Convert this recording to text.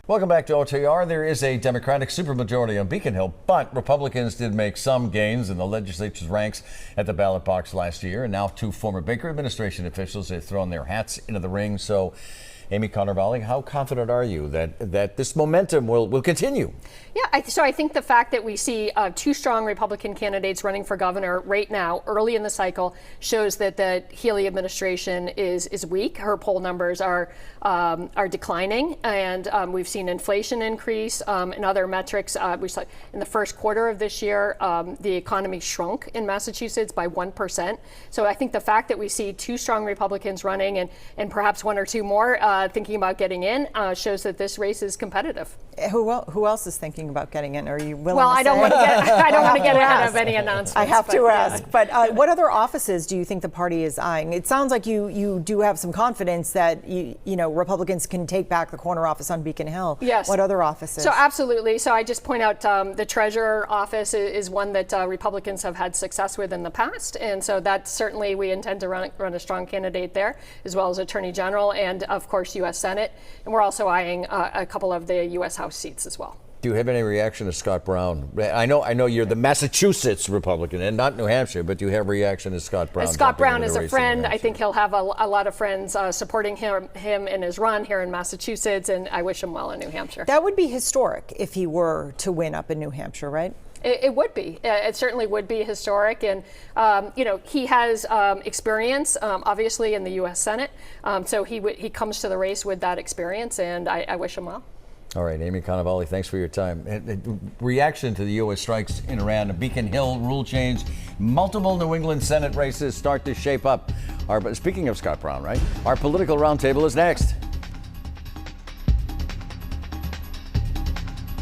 Welcome back to OTR. There is a Democratic supermajority on Beacon Hill, but Republicans did make some gains in the legislature's ranks at the ballot box last year. And now two former Baker administration officials have thrown their hats into the ring. So, Amy Conner-Valli, how confident are you that this momentum will continue? Yeah, so I think the fact that we see two strong Republican candidates running for governor right now, early in the cycle, shows that the Healey administration is weak. Her poll numbers are declining, and we've seen inflation increase and other metrics. We saw in the first quarter of this year, the economy shrunk in Massachusetts by 1%. So I think the fact that we see two strong Republicans running and perhaps one or two more thinking about getting in shows that this race is competitive. Who else is thinking about getting in? Are you willing Well, to I don't want to get ahead of any announcements. I have to ask. But what other offices do you think the party is eyeing? It sounds like you do have some confidence that you know Republicans can take back the corner office on Beacon Hill. Yes. What other offices? So absolutely. So I just point out the treasurer office is one that Republicans have had success with in the past, and so that certainly we intend to run a strong candidate there, as well as Attorney General and of course U.S. Senate, and we're also eyeing a couple of the U.S. House seats as well. Do you have any reaction to Scott Brown? I know you're the Massachusetts Republican and not New Hampshire, but do you have a reaction to Scott Brown? Scott Brown is a friend. I think he'll have a lot of friends supporting him in his run here in Massachusetts, and I wish him well in New Hampshire. That would be historic if he were to win up in New Hampshire, right? It would be. It certainly would be historic. And, he has experience, obviously, in the U.S. Senate. So he comes to the race with that experience, and I wish him well. All right, Amy Conner-Valli, thanks for your time. Reaction to the U.S. strikes in Iran, a Beacon Hill rule change, multiple New England Senate races start to shape up. Speaking of Scott Brown, right? Our political roundtable is next.